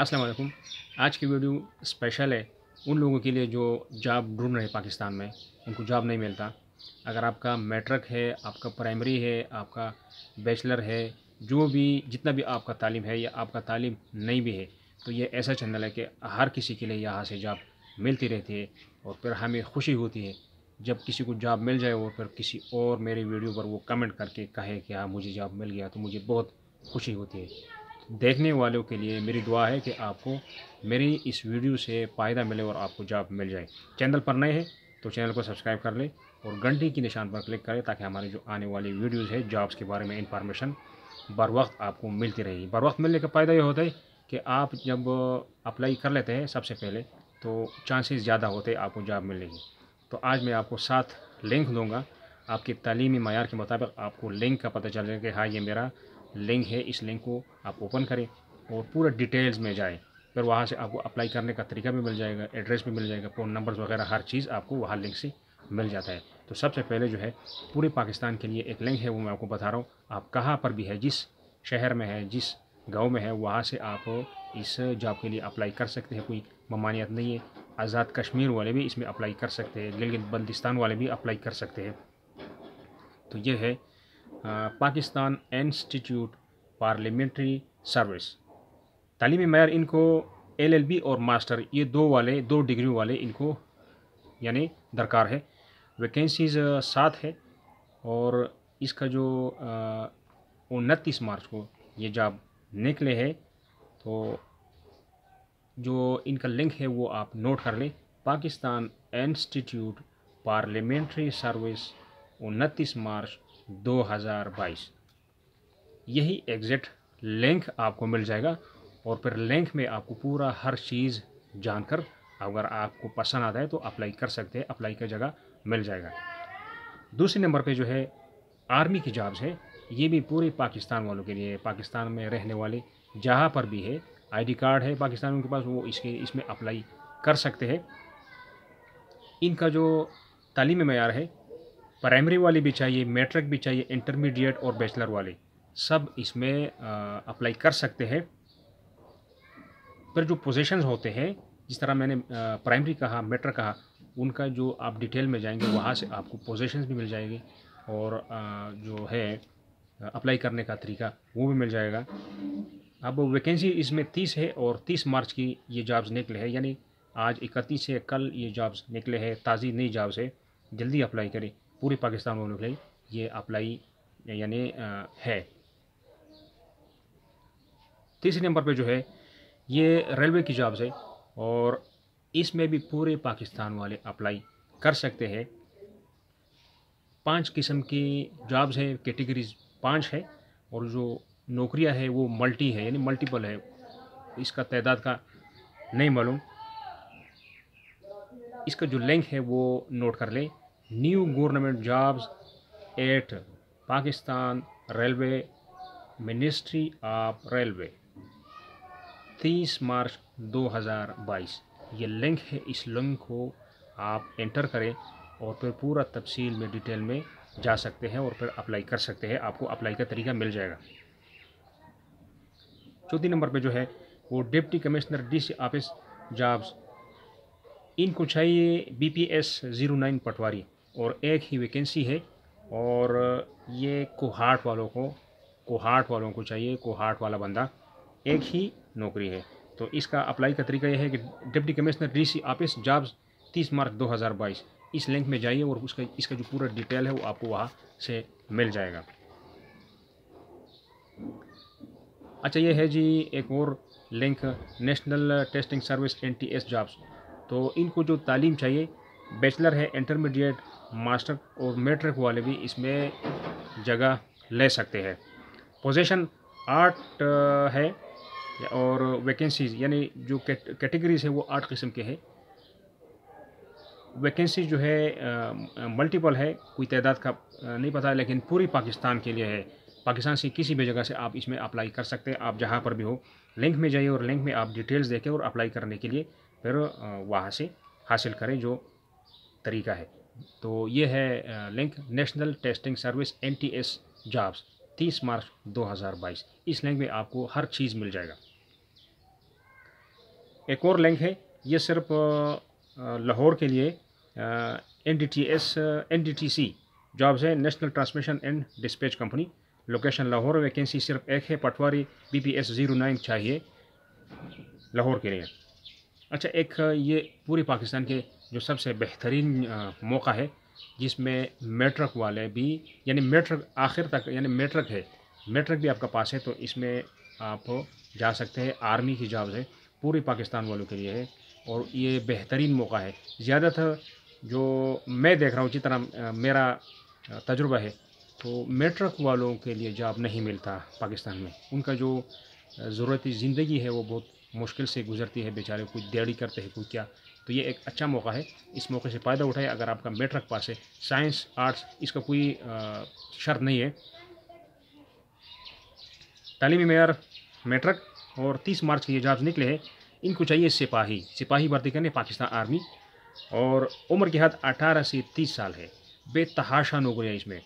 अस्सलाम वालेकुम। आज की वीडियो स्पेशल है उन लोगों के लिए जो जॉब ढूंढ रहे हैं पाकिस्तान में, उनको जॉब नहीं मिलता। अगर आपका मैट्रिक है, आपका प्राइमरी है, आपका बैचलर है, जो भी जितना भी आपका तालीम है या आपका तालीम नहीं भी है, तो ये ऐसा चैनल है कि हर किसी के लिए यहाँ से जॉब मिलती रहती है। और फिर हमें खुशी होती है जब किसी को जॉब मिल जाए और फिर किसी और मेरी वीडियो पर वो कमेंट करके कहे कि हाँ मुझे जॉब मिल गया, तो मुझे बहुत खुशी होती है। देखने वालों के लिए मेरी दुआ है कि आपको मेरी इस वीडियो से फ़ायदा मिले और आपको जॉब मिल जाए। चैनल पर नए हैं तो चैनल को सब्सक्राइब कर लें और घंटी की निशान पर क्लिक करें ताकि हमारी जो आने वाली वीडियोज़ है जॉब्स के बारे में इंफॉर्मेशन बर वक्त आपको मिलती रहेगी। बर वक्त मिलने का फ़ायदा ये होता है कि आप जब अप्लाई कर लेते हैं सबसे पहले, तो चांसेस ज़्यादा होते हैं आपको जॉब मिलने की। तो आज मैं आपको 7 लिंक दूँगा, आपके तालीमी मयार के मुताबिक आपको लिंक का पता चल जाएगा कि हाँ ये मेरा लिंक है, इस लिंक को आप ओपन करें और पूरा डिटेल्स में जाएं। फिर वहाँ से आपको अप्लाई करने का तरीका भी मिल जाएगा, एड्रेस भी मिल जाएगा, फ़ोन नंबर्स वगैरह हर चीज़ आपको वहाँ लिंक से मिल जाता है। तो सबसे पहले जो है पूरे पाकिस्तान के लिए एक लिंक है, वो मैं आपको बता रहा हूँ। आप कहाँ पर भी है, जिस शहर में है, जिस गाँव में है, वहाँ से आप इस जॉब के लिए अप्लाई कर सकते हैं। कोई ममानियत नहीं है। आज़ाद कश्मीर वाले भी इसमें अप्लाई कर सकते हैं, गिलगित बल्तिस्तान वाले भी अप्लाई कर सकते हैं। तो ये है पाकिस्तान इंस्टीट्यूट पार्लियामेंट्री सर्विस। तालीमी मयार इनको LLB और मास्टर, ये दो डिग्री वाले इनको यानी दरकार है। वैकेंसीज़ 7 है और इसका जो 29 मार्च को ये जॉब निकले है। तो जो इनका लिंक है वो आप नोट कर लें, पाकिस्तान इंस्टीट्यूट पार्लियामेंट्री सर्विस 29 मार्च 2022। यही एग्जैक्ट लिंक आपको मिल जाएगा और फिर लिंक में आपको पूरा हर चीज़ जानकर अगर आपको पसंद आता है तो अप्लाई कर सकते हैं, अप्लाई की जगह मिल जाएगा। दूसरे नंबर पे जो है आर्मी की जॉब्स है, ये भी पूरे पाकिस्तान वालों के लिए, पाकिस्तान में रहने वाले जहाँ पर भी है, ID कार्ड है पाकिस्तान उनके पास, वो इसमें अप्लाई कर सकते हैं। इनका जो तालीमी मयार है, प्राइमरी वाले भी चाहिए, मैट्रिक भी चाहिए, इंटरमीडिएट और बैचलर वाले सब इसमें अप्लाई कर सकते हैं। फिर जो पोजीशंस होते हैं, जिस तरह मैंने प्राइमरी कहा, मैट्रिक कहा, उनका जो आप डिटेल में जाएंगे वहाँ से आपको पोजीशंस भी मिल जाएंगे और जो है अप्लाई करने का तरीका वो भी मिल जाएगा। अब वैकेंसी इसमें 30 है और 30 मार्च की ये जॉब्स निकले हैं, यानी आज 31 है, कल ये जॉब्स निकले हैं, ताज़ी नई जॉब्स है। जल्दी अप्लाई करें, पूरे पाकिस्तान वालों के लिए ये अप्लाई यानी है। तीसरे नंबर पे जो है ये रेलवे की जॉब्स है और इसमें भी पूरे पाकिस्तान वाले अप्लाई कर सकते हैं। 5 किस्म की जॉब्स है, कैटेगरीज 5 है और जो नौकरियां है वो मल्टी है यानी मल्टीपल है, इसका तादाद का नहीं मालूम। इसका जो लिंक है वो नोट कर लें, new government jobs eight Pakistan railway ministry of railway 30 मार्च 2022। ये लिंक है, इस लिंक को आप एंटर करें और फिर पूरा तफसील में डिटेल में जा सकते हैं और फिर अप्लाई कर सकते हैं, आपको अप्लाई का तरीका मिल जाएगा। चौथी नंबर पे जो है वो deputy commissioner DC office jobs, इनको चाहिए BPS 09 पटवारी और एक ही वैकेंसी है और ये कोहाट वालों को चाहिए, कोहाट वाला बंदा, एक ही नौकरी है। तो इसका अप्लाई का तरीका यह है कि deputy commissioner DC office jobs 30 मार्च 2022, इस लिंक में जाइए और इसका जो पूरा डिटेल है वो आपको वहाँ से मिल जाएगा। अच्छा, ये है जी एक और link, national testing service NTS jobs. तो इनको जो तालीम चाहिए, बैचलर है, इंटरमीडिएट, मास्टर और मैट्रिक वाले भी इसमें जगह ले सकते हैं। पोजीशन 8 है और वैकेंसीज यानी जो कैटेगरीज है वो 8 किस्म के हैं। वैकेंसी जो है मल्टीपल है, कोई तादाद का नहीं पता, लेकिन पूरी पाकिस्तान के लिए है। पाकिस्तान से किसी भी जगह से आप इसमें अप्लाई कर सकते हैं, आप जहां पर भी हो। लिंक में जाइए और लिंक में आप डिटेल्स देखें और अप्लाई करने के लिए फिर वहां से हासिल करें जो तरीका है। तो ये है link, national testing service NTS jobs 30 मार्च 2022। इस लिंक में आपको हर चीज़ मिल जाएगा। एक और लिंक है, ये सिर्फ लाहौर के लिए NDTC जॉब्स है, national transmission and dispatch company, location Lahore. Vacancy सिर्फ एक है, पटवारी BPS 09 चाहिए लाहौर के लिए। अच्छा, एक ये पूरी पाकिस्तान के जो सबसे बेहतरीन मौका है, जिसमें मेट्रिक वाले भी, यानी मेट्रिक आखिर तक, यानी मेट्रिक है, मेट्रिक भी आपका पास है तो इसमें आप जा सकते हैं। आर्मी की जॉब्स है, पूरी पाकिस्तान वालों के लिए है और ये बेहतरीन मौका है। ज़्यादातर जो मैं देख रहा हूँ, जितना मेरा तजुर्बा है, तो मेट्रिक वालों के लिए जॉब नहीं मिलता पाकिस्तान में। उनका जो ज़रूरती ज़िंदगी है वो बहुत मुश्किल से गुजरती है बेचारे, कोई दिहाड़ी करते हैं, कोई क्या। तो ये एक अच्छा मौका है, इस मौके से फ़ायदा उठाए। अगर आपका मेट्रिक पास है, साइंस आर्ट्स इसका कोई शर्त नहीं है। तालीमी मेयार मेट्रिक और 30 मार्च के ये जॉब्स निकले हैं। इनको चाहिए सिपाही भर्ती करने पाकिस्तान आर्मी, और उम्र की हद 18 से 30 साल है। बेतहाशा नौकरियाँ इसमें।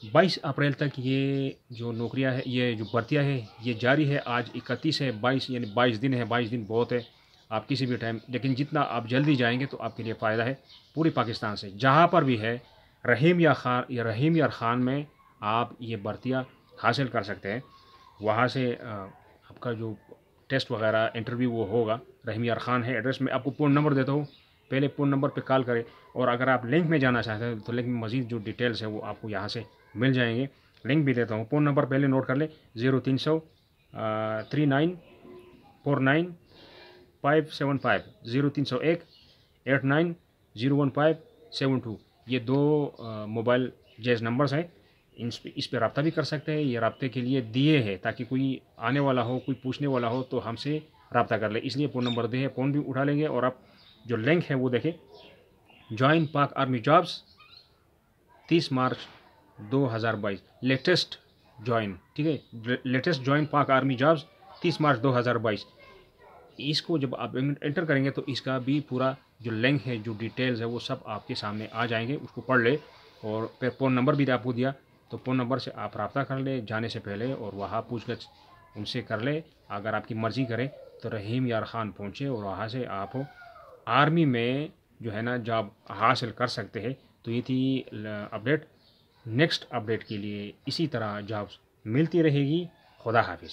22 अप्रैल तक ये जो नौकरियां है, ये जो भर्तियां है, ये जारी है। आज 31 है, 22 यानी 22 दिन है। 22 दिन बहुत है, आप किसी भी टाइम, लेकिन जितना आप जल्दी जाएंगे तो आपके लिए फ़ायदा है। पूरी पाकिस्तान से जहाँ पर भी है, रहीम यार ख़ान में आप ये भर्तियाँ हासिल कर सकते हैं। वहाँ से आपका जो टेस्ट वगैरह इंटरव्यू वो होगा। रहीम यार ख़ान है एड्रेस, में आपको फ़ोन नंबर देता हूँ, पहले फ़ोन नंबर पे कॉल करें। और अगर आप लिंक में जाना चाहते हैं तो लिंक में मज़ीद जो डिटेल्स है वो आपको यहाँ से मिल जाएंगे। लिंक भी देता हूँ, फ़ोन नंबर पहले नोट कर लें, 0300 3949 575, 0301 89 015 72। ये दो मोबाइल जैज़ नंबर्स हैं। इस पे रब्ता भी कर सकते हैं। ये रब्ते के लिए दिए हैं ताकि कोई आने वाला हो, कोई पूछने वाला हो तो हमसे रब्ता कर ले, इसलिए फ़ोन नंबर दिए हैं। फ़ोन भी उठा लेंगे। और आप जो लिंक है वो देखें, जॉइन पाक आर्मी जॉब्स 30 मार्च 2022, लेटेस्ट जॉइन, ठीक है, लेटेस्ट जॉइन पाक आर्मी जॉब्स 30 मार्च 2022। इसको जब आप एंटर करेंगे तो इसका भी पूरा जो लिंक है, जो डिटेल्स है, वो सब आपके सामने आ जाएंगे। उसको पढ़ ले। और फिर फ़ोन नंबर भी आपको दिया, तो फ़ोन नंबर से आप रब्ता कर ले जाने से पहले, और वहाँ पूछगछ उनसे कर ले। अगर आपकी मर्ज़ी करे तो रहीम यार ख़ान पहुँचे और वहाँ से आप आर्मी में जो है ना जॉब हासिल कर सकते हैं। तो ये थी अपडेट। नेक्स्ट अपडेट के लिए इसी तरह जॉब्स मिलती रहेगी। खुदा हाफिज़।